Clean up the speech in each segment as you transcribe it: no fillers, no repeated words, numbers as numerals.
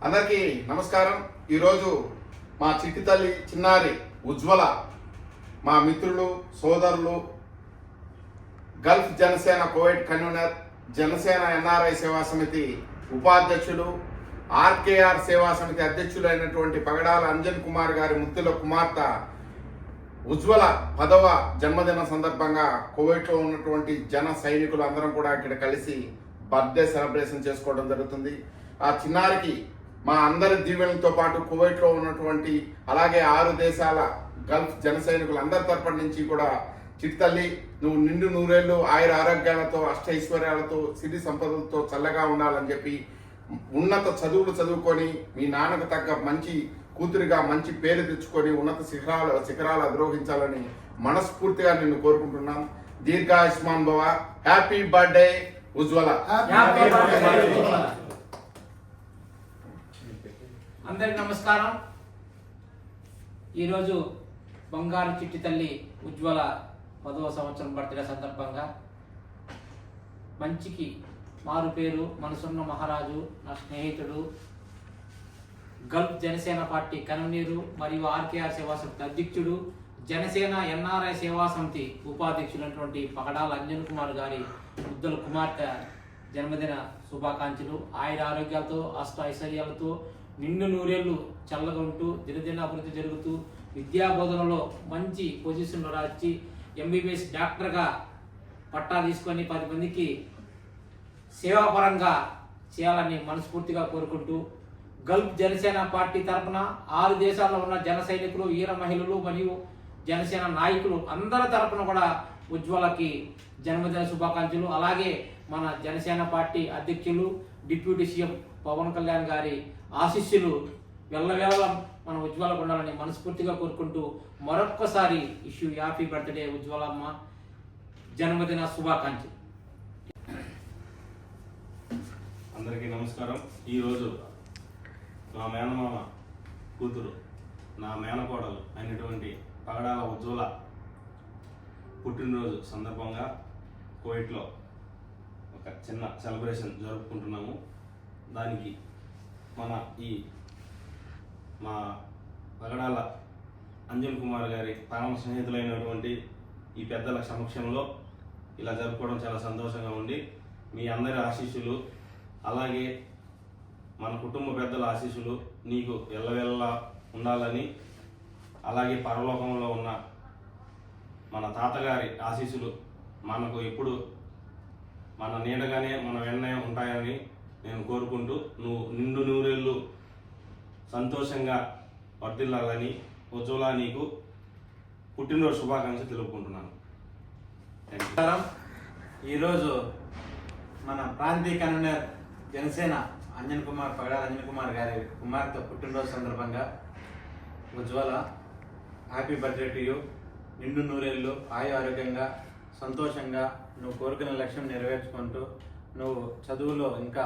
అందరికీ నమస్కారం. ఈరోజు మా చిట్టి తల్లి చిన్నారి ఉజ్వల మా మిత్రులు సోదరులు Gulf Janasena Covid convener, Janasena NRI సేవా సమితి ఉపాధ్యక్షులు, ఆర్కేఆర్ సేవా సమితి అధ్యక్షులైనటువంటి పగడాల అంజన్ కుమార్ గారి ముత్తుల కుమార్తె ఉజ్వల 10వ జన్మదిన సందర్భంగా కువైట్లో ఉన్నటువంటి జన సైనికులు అందరం కూడా ఇక్కడ కలిసి బర్త్డే సెలబ్రేషన్ చేసుకోవడం జరుగుతుంది. ఆ చిన్నారికి మా అందరి దీవెనలతో పాటు కువైట్లో ఉన్నటువంటి అలాగే 6 దేశాల గల్ఫ్ జన సైనికులు అందరి తరపున నుంచి కూడా చిట్టల్లి నువ్వు నిండు నూరేళ్లు ఆయుర ఆరోగ్యాలతో అష్టైశ్వర్యాలతో సిరి సంపదలతో చల్లగా ఉండాలని చెప్పి ఉన్నత చదువులు చదువుకొని మీ నాన్నకు తగ్గ మంచి కూతురిగా మంచి పేరు తెచ్చుకొని ఉన్నత శిఖరాలు అధిరోహించాలని మనస్ఫూర్తిగా నిన్ను కోరుకుంటున్నాం. దీర్ఘాయుష్మాన్ భవ. హ్యాపీ బర్త్డే ఉజ్వల. అందరికి నమస్కారం. ఈరోజు బంగారు చిట్టి తల్లి ఉజ్వల 10వ సంవత్సరం బర్త్డే సందర్భంగా మంచికి మారు పేరు మనసున్న మహారాజు, నా స్నేహితుడు, గల్ఫ్ జనసేన పార్టీ కన్వీనరు మరియు ఆర్కేఆర్ సేవా సమితి అధ్యక్షుడు, జనసేన ఎన్ఆర్ఐ సేవా సమితి ఉపాధ్యక్షులైనటువంటి పగడాల అంజన్ కుమార్ గారి ముద్దుల కుమార్తె జన్మదిన శుభాకాంక్షలు. ఆయుర ఆరోగ్యాలతో అష్ట ఐశ్వర్యాలతో నిండు నూరేళ్లు చల్లగా ఉంటూ దినదిన అభివృద్ధి జరుగుతూ విద్యా బోధనలో మంచి పొజిషన్లో రాచి ఎంబీబీఎస్ డాక్టర్గా పట్టా తీసుకొని 10 మందికి సేవాపరంగా చేయాలని మనస్ఫూర్తిగా కోరుకుంటూ గల్ఫ్ జనసేన పార్టీ తరఫున 6 దేశాల్లో ఉన్న జన సైనికులు, వీర మహిళలు మరియు జనసేన నాయకులు అందరి తరఫున కూడా ఉజ్వలకి జన్మదిన శుభాకాంక్షలు. అలాగే మన జనసేన పార్టీ అధ్యక్షులు డిప్యూటీ సీఎం పవన్ కళ్యాణ్ గారి ఆశీస్సులు వెళ్ళవేళ మన ఉజ్వలకు ఉండాలని మనస్ఫూర్తిగా కోరుకుంటూ మరొక్కసారి హ్యాపీ బర్త్డే ఉజ్వలమ్మ, జన్మదిన శుభాకాంక్షలు. అందరికీ నమస్కారం. ఈరోజు మా మేనమామ కూతురు, నా మేనకోడలు అయినటువంటి పగడాల ఉజ్వల పుట్టినరోజు సందర్భంగా కువైట్లో ఒక చిన్న సెలబ్రేషన్ జరుపుకుంటున్నాము. దానికి మా పగడాల అంజన్ కుమార్ గారి పరమ స్నేహితులైనటువంటి ఈ పెద్దల సమక్షంలో ఇలా జరుపుకోవడం చాలా సంతోషంగా ఉంది. మీ అందరి ఆశీస్సులు, అలాగే మన కుటుంబ పెద్దల ఆశీస్సులు నీకు ఎల్లవెల్లా ఉండాలని, అలాగే పరలోకంలో ఉన్న మన తాతగారి ఆశీస్సులు మనకు ఎప్పుడు మన నీడగానే మన వెన్నే ఉంటాయని నేను కోరుకుంటూ నువ్వు నిండు నూరేళ్ళు సంతోషంగా వర్ధిల్లాలని ఉజ్వల నీకు పుట్టినరోజు శుభాకాంక్షలు తెలుపుకుంటున్నాను. ఈరోజు మన ప్రాంతీయ కన్వీనర్ జనసేన పగడాల అంజన్ కుమార్ గారి కుమార్తె పుట్టినరోజు సందర్భంగా ఉజ్వల హ్యాపీ బర్త్డే టు యూ. నిండు నూరేళ్ళు ఆరోగ్యంగా సంతోషంగా నువ్వు కోరుకునే లక్ష్యం నెరవేర్చుకుంటూ నువ్వు చదువులో ఇంకా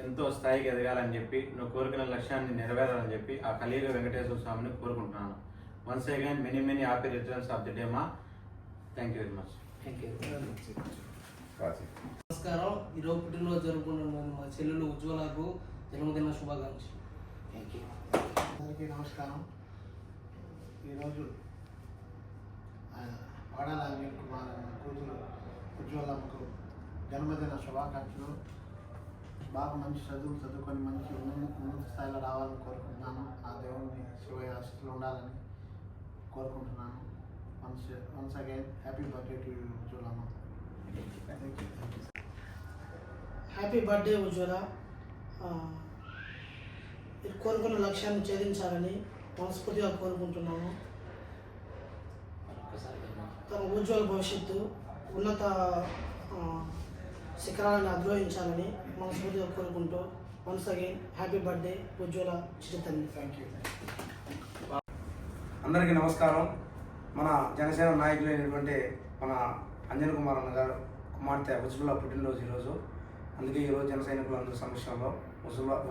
ఎంతో స్థాయికి ఎదగాలని చెప్పి నువ్వు కోరుకునే లక్ష్యాన్ని నెరవేరాలని చెప్పి ఆ కలియుగ వెంకటేశ్వర స్వామిని కోరుకుంటున్నాను. Once again many happy returns of the day మా. Thank you very much. నమస్కారం. ఈరోజు పుట్టినరోజు జరుపుకుంటున్న మా చెల్లెలు ఉజ్వలకు జన్మదిన శుభాకాంక్షలు. అందరికీ నమస్కారం. ఈరోజు పగడాల అంజన్ కుమార్ కూతురు ఉజ్వలమ్మకు జన్మదిన శుభాకాంక్షలు. బాగా మంచి చదువులు చదువుకొని మంచి ఉన్నత స్థాయిలో రావాలని కోరుకుంటున్నాను. ఆ దేవుడిని శివయ్య ఆశీస్సులు ఉండాలని కోరుకుంటున్నాను. Once again happy birthday to ఉజ్వలమ్మ. Happy birthday Ujwala. మీరు కోరుకున్న లక్ష్యాన్ని ఛేదించాలని మనస్ఫూర్తిగా కోరుకుంటున్నాము. తమ ఉజ్వల భవిష్యత్తు ఉన్నత శిఖరాలను అధిరోహించాలని మనస్ఫూర్తిగా కోరుకుంటూ వన్స్ అగైన్ హ్యాపీ బర్త్డే ఉజ్వల చిట్టి తల్లి. Thank you. అందరికీ నమస్కారం. మన జనసేన నాయకులైనటువంటి మన అంజన్ కుమార్ అన్న గారు కుమార్తె ఉజ్వల పుట్టినరోజు ఈరోజు. అందుకే ఈరోజు జన సైనికులు అందరి సమక్షంలో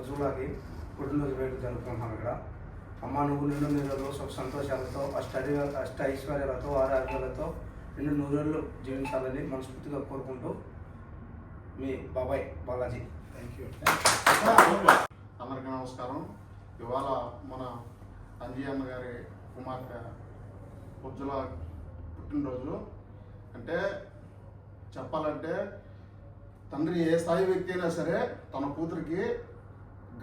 ఉజ్వలకి పుట్టినరోజు వేడుక జరుపుకుంటున్నాం. ఇక్కడ అమ్మ నువ్వు నిండు నూరేళ్ళు సుఖ సంతోషాలతో అష్ట ఐశ్వర్యాలతో ఆరోగ్యాలతో నిండు నూరేళ్ళు జీవించాలని మనస్ఫూర్తిగా కోరుకుంటూ మీ బాబాయ్ బాలాజీ. Thank you. అందరికీ నమస్కారం. ఇవాళ మన అంజయ్యమ్మ గారి కుమార్తె ఉజ్వల పుట్టినరోజు. అంటే చెప్పాలంటే తండ్రి ఏ స్థాయి వ్యక్తి అయినా సరే తన కూతురికి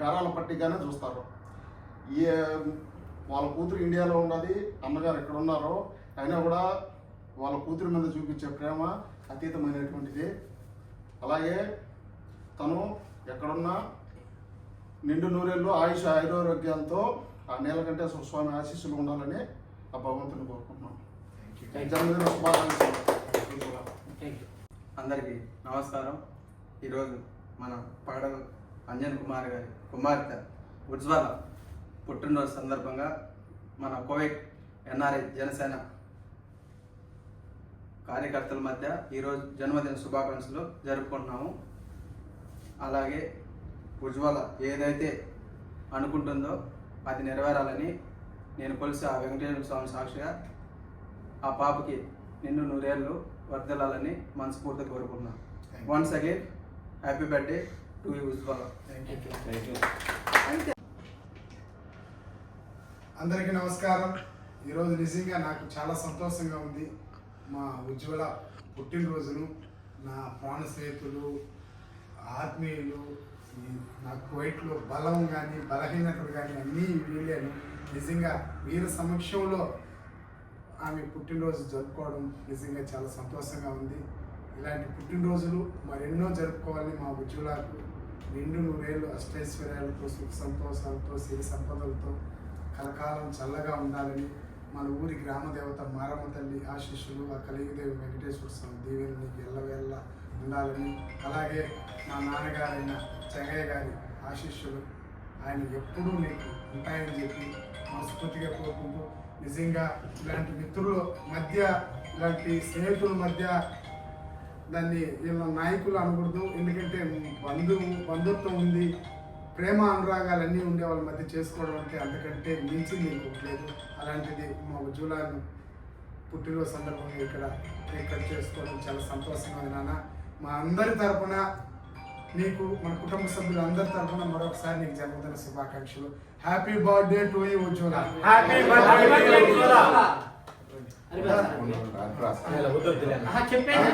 గారాల పట్టిగానే చూస్తారు. వాళ్ళ కూతురు ఇండియాలో ఉన్నది, అన్నగారు ఎక్కడ ఉన్నారో అయినా కూడా వాళ్ళ కూతురి మీద చూపించే ప్రేమ అతీతమైనటువంటిది. అలాగే తను ఎక్కడున్నా నిండు నూరేళ్ళు ఆయుష ఆయురారోగ్యాలతో ఆ నీలకంఠేశ్వర స్వామి ఆశీస్సులు ఉండాలని ఆ భగవంతుని కోరుకుంటున్నాను. జన్మదిన శుభాకాంక్షలు. అందరికీ నమస్కారం. ఈరోజు మన పగడ అంజన్ కుమార్ గారి కుమార్తె ఉజ్వల పుట్టినరోజు సందర్భంగా మన కోవిడ్ ఎన్ఆర్ఐ జనసేన కార్యకర్తల మధ్య ఈరోజు జన్మదిన శుభాకాంక్షలు జరుపుకుంటున్నాము. అలాగే ఉజ్వల ఏదైతే అనుకుంటుందో అది నెరవేరాలని నేను కొలిసి ఆ వెంకటేశ్వర స్వామి సాక్షిగా ఆ పాపకి నిన్ను నూరేళ్ళు వర్ధిల్లాలని మనస్ఫూర్తిగా కోరుకుంటున్నాను. Once again happy birthday to you Ujwala. అందరికీ నమస్కారం. ఈరోజు నిజంగా నాకు చాలా సంతోషంగా ఉంది. మా ఉజ్వల పుట్టినరోజును నా ప్రాణ స్నేహితులు, ఆత్మీయులు, నాకు కువైట్లో బలం కానీ బలహీనతలు కానీ అన్నీ వీళ్ళేను. నిజంగా వీరి సమక్షంలో ఆమె పుట్టినరోజు జరుపుకోవడం నిజంగా చాలా సంతోషంగా ఉంది. ఇలాంటి పుట్టినరోజులు మరెన్నో జరుపుకోవాలని మా ఉజ్వలకు నిండు నూరేళ్ళు అష్టైశ్వర్యాలతో సుఖ సంతోషాలతో సిరి సంపదలతో కలకాలం చల్లగా ఉండాలని మన ఊరి గ్రామదేవత మారమ్మ తల్లి ఆశీస్సులు, ఆ కలియుగదేవి వెంకటేశ్వర స్వామి దీవెనలు నీకు ఎల్లవేళ్ళ ఉండాలని, అలాగే మా నాన్నగారైన చెంగయ్య గారి ఆశీస్సులు ఆయన ఎప్పుడూ నీకు ఉంటాయని చెప్పి మనస్ఫూర్తిగా కోరుకుంటూ, నిజంగా ఇలాంటి మిత్రుల మధ్య, ఇలాంటి స్నేహితుల మధ్య దాన్ని వీళ్ళ నాయకులు అనకూడదు. ఎందుకంటే బంధుత్వం ఉంది, ప్రేమ అనురాగాలన్నీ ఉండే వాళ్ళ మధ్య చేసుకోవడం అంటే అంతకంటే మించింది ఇంకోట్లేదు. అలాంటిది మా ఉజ్వలను పుట్టినరోజు సందర్భంగా ఇక్కడ చేసుకోవడం చాలా సంతోషంగా ఉంది నాన్న. మా అందరి తరఫున నీకు, మన కుటుంబ సభ్యులు అందరి తరఫున మరొకసారి నీకు జన్మదిన శుభాకాంక్షలు. హ్యాపీ బర్త్డే టు యూ ఉజ్వల. చెప్పేసి